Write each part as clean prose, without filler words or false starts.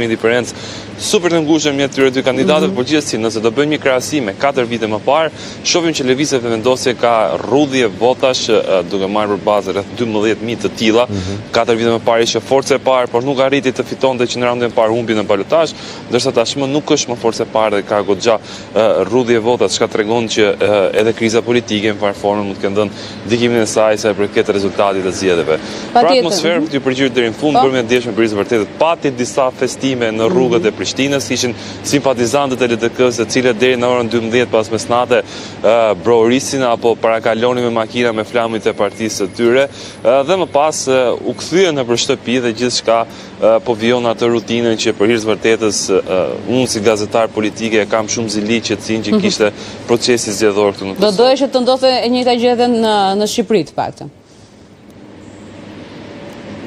një diferencë super të ngushtë midis tyre dy kandidatëve, por gjithsesi nëse do bëjmë një krahasim me 4 vite më parë, shohim që Lëvizja Vendosje ka rrudhje votash duke marrë për bazë rreth 12.000 të tilla. 4 vite më parë ishte forca e parë, por nuk arriti të fitonte që në raundin e parë humbi në balotazh, ndërsa tashmë nuk është më forca e parë dhe ka goxha rrudhje votash, çka tregon që edhe kriza politike në farë formë mund të kenë dhënë ndikimin e saj sa i përket rezultatit të zgjedhjeve. Pra atmosferë të përgjigjet deri në fund për me ndjeshme për vërtetë pati disa festime në rrugët e Prishtinës, ishin simpatizantët e LDK-s, të cilët deri në orën 12 pas mesnate brohorisin apo parakalonin me makina me flamujt e partisë së tyre, dhe më pas u kthyen nëpër shtëpi dhe gjithçka po vijon atë rutinën që për hir të vërtetës unë si gazetar politike kam shumë zili qetësinë që kishte procesi zgjedhor këtu në Kosovë. Do doje që të ndodhte e njëjta gjë edhe në Shqipëri të paktën.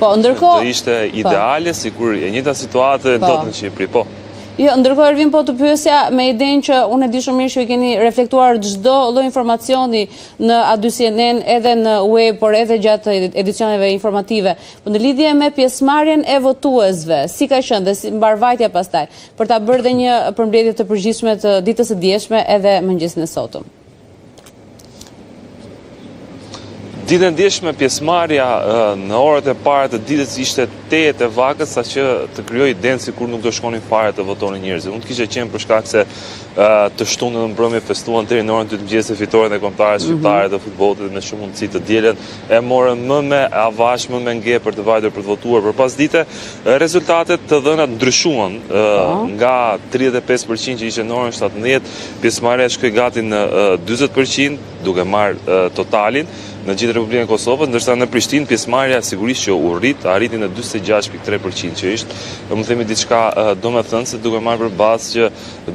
Po, ndërkohë do ishte ideale, sikur e njëjta situatë ndodh në Shqipëri, po. Jo, ndërkohë Ervin, po të pyesja me idenë që unë e di shumë mirë që i keni reflektuar çdo lloj informacioni në A2CNN edhe në web, por edhe gjatë edicioneve informative. Po në lidhje me pjesëmarrjen e votuesve, si ka qenë dhe si mbarvajtja pastaj, për ta bërë dhe një përmbledhje të përgjithshme të ditës së dieshme edhe mëngjesin e sotëm. Ditën e ndjeshme pjesëmarrja në orët e para të ditës ishte 8 e vakët, saqë të krijoi idenë sikur nuk do shkonin fare të votonin njerëzit. Unë kishte qenë për shkak se të shtunë në mbrëmje festuan deri në orën 2 të mëngjesit fitoren e kombëtarëve shqiptare të futbollit me shumë mundësi të dielën, e morën më me avash, më me nge për të vajtur për të votuar. Për pas dite, rezultatet të dhënat ndryshuan nga 35% që ishte në orën 17, pjesëmarrja shkoi gati në 40%, duke marrë totalin në gjithë Republikën e Kosovës, ndërsa në Prishtinë pjesëmarrja sigurisht që u arriti në 46.3%, që ishte, më themi diçka domethënëse duke marrë për bazë që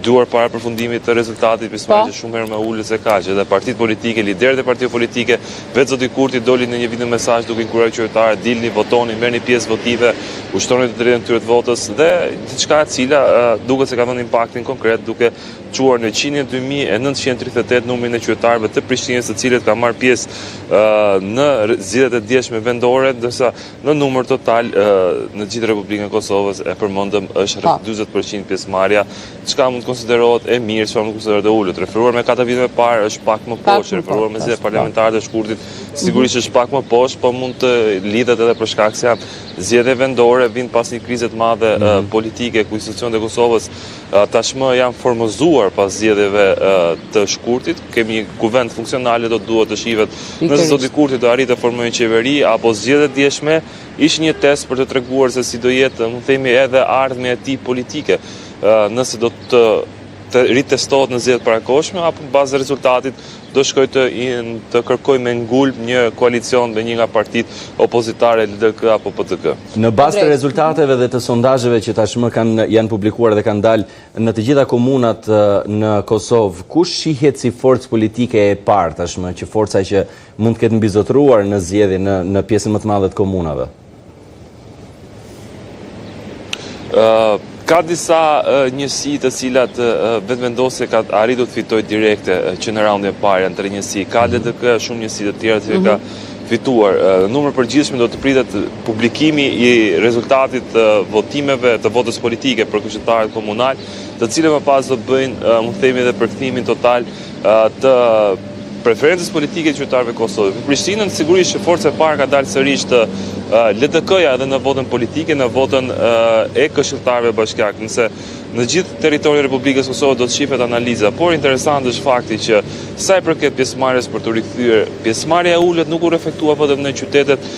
2 orë para përfundimit të rezultatit pjesëmarrja shumë herë më ulët se kaq, edhe partitë politike, liderët e partive politike, vetë zoti Kurti doli në një video mesazh duke inkurajë qytetarët, dilni, votoni, merrni pjesë votive, ushtroni të drejtën tyre të votës dhe diçka e cila duket se ka dhënë impaktin konkret duke çuar në 102.938 numrin e qytetarëve të Prishtinës, të cilët kanë marrë pjesë në zgjedhjet e dieshme vendore, ndërsa në numër total në gjithë Republikën e Kosovës e përmendëm është rreth 40% pjesëmarrja, çka mund të konsiderohet e mirë, çka mund të konsiderohet e ulët. Referuar me 4 vite më parë është pak më poshtë, referuar me zgjedhjet parlamentare të shkurtit, sigurisht është pak më poshtë, po mund të lidhet edhe për shkak se janë zgjedhje vendore, vijnë pas një krize të madhe politike ku institucionet e Kosovës tashmë janë formozuar pas zgjedhjeve të shkurtit. Kemi një kuvend funksionale, do duhet të shihet nëse zoti Kurti do arrit të formojë një qeveri apo zgjedhjet dieshme, ishte një test për të treguar se si do jetë, më themi, edhe ardhmja e tij politike, nëse do të ritestohet në zgjedhjet parakohshme apo në bazë të rezultatit do shkoj të kërkoj me ngulm një koalicion me një nga partitë opozitare LDK apo PDK. Në bazë të rezultateve dhe të sondazheve që tashmë janë publikuar dhe kanë dalë në të gjitha komunat në Kosovë, kush shihet si forcë politike e parë tashmë, që forca që mund të ketë mbizotruar në zgjedhje në pjesën më të madhe të komunave? Ka disa njësi të cilat vetë Vendosje ka arritur të fitojë direkte që në raundin e parë janë 3 njësi. Ka LDK shumë njësi të tjera që ka fituar. Numër përgjithshëm do të pritet publikimi i rezultatit të votimeve të votës politike për këshilltarët komunal, të cilët më pas do bëjnë, mund themi, edhe përkthimin total të preferencës politike të qytetarëve të Kosovës. Në Prishtinën sigurisht që forca e parë ka dalë sërish të LDK-ja edhe në votën politike, në votën e këshilltarëve bashkiak, nëse në gjithë territorin e Republikës Kosovës do të shihet analiza, por interesant është fakti që sa i përket pjesëmarrjes për të rikthyer, pjesëmarrja e ulët nuk u reflektua vetëm në qytetet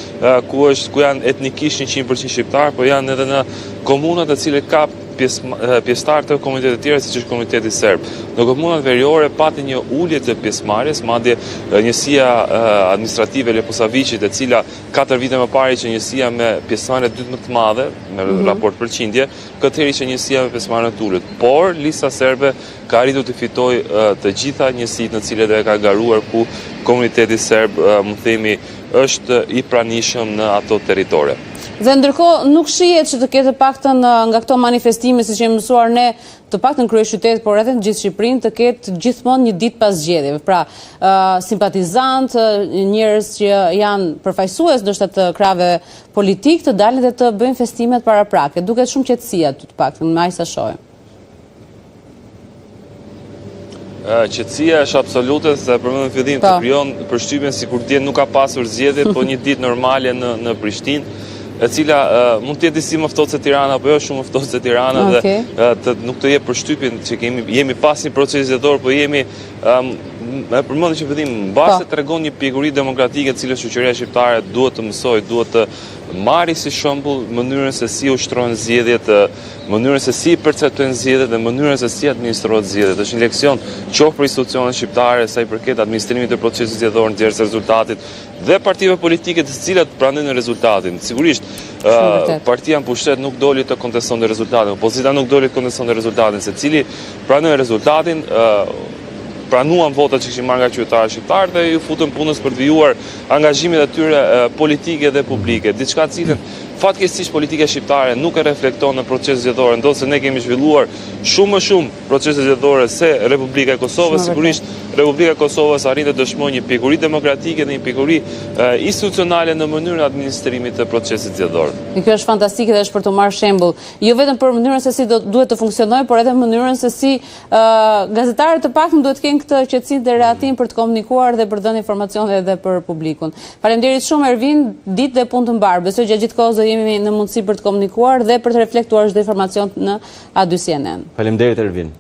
ku janë etnikisht 100% shqiptar, por janë edhe në komunat të cilët ka pjesëtar të komunitetit të tjera, siç është komuniteti serb. Në komunat veriore pati një ulje të pjesëmarrjes, madje njësia administrative Leposaviçit, e cila 4 vite më parë që njësia me pjesëmarrje dytë më të madhe, me raport përqindje, këtë herë ishte njësia me pjesëmarrje të ulët. Por lista serbe ka arritur të fitojë të gjitha njësitë në cilët e ka garuar ku komuniteti serb, më themi, është i pranishëm në ato territore. Dhe ndërkohë nuk shihet që të ketë paktën nga këto manifestime, siç jemi mësuar ne, të paktën kryeqytet, por edhe në gjithë Shqipërinë, të ketë gjithmonë një ditë pas zgjedhjeve. Pra, simpatizant, njerëz që janë përfaqësues ndoshta të krave politik, të dalin dhe të bëjnë festimet paraprake. Duket shumë qetësi aty të paktën, me aq sa shohim. Qetësia është absolute, se përmendëm në fillim të krijon përshtypjen sikur dje nuk ka pasur zgjedhje, po një ditë normale në Prishtinë, e cila mund të jetë si më ftohtë se Tirana, apo jo shumë më ftohtë se Tirana, dhe nuk të jep përshtypjen që jemi pas një proces zgjedhor, po jemi përmendëm që fillim mbase tregon një pikuri demokratike të cilën shoqëria shqiptare duhet të mësojë, duhet të marrë si shembull mënyrën se si ushtrohen zgjedhjet, mënyrën se si perceptojnë zgjedhjet dhe mënyrën se si administrohet zgjedhjet. Është një leksion qoftë për institucionet shqiptare sa i përket administrimit të procesit zgjedhor, nxjerrjes së rezultatit dhe partive politike të cilat pranojnë rezultatin. Sigurisht, partia në pushtet nuk doli të kontestonte rezultatin, opozita nuk doli të kontestonte rezultatin, secili pranoi rezultatin, pranuan votat që kishin marrë nga qytetarët shqiptarë dhe ju futën punës për të vijuar angazhimet e tyre politike dhe publike. Diçka cilën fatkeqësisht politika shqiptare nuk e reflekton në procesin zgjedhor, ndosë ne kemi zhvilluar shumë më shumë procese zgjedhore se Republika e Kosovës. Sigurisht, Republika e Kosovës arrin të dëshmojë një pikuri demokratike dhe një pikuri institucionale në mënyrën e administrimit të procesit zgjedhor. Kjo është fantastike dhe është për të marrë shembull, jo vetëm për mënyrën se si duhet të funksionojë, por edhe mënyrën se si gazetarët të paktën duhet të kenë këtë qetësi dhe rehatim për të komunikuar dhe për të dhënë informacione edhe për publikun. Faleminderit shumë Ervin, ditë dhe punë të mbarë. Besoj gjatë gjithë kohës jemi në mundësi për të komunikuar dhe për të reflektuar çdo informacion në A2 CNN. Faleminderit Ervin.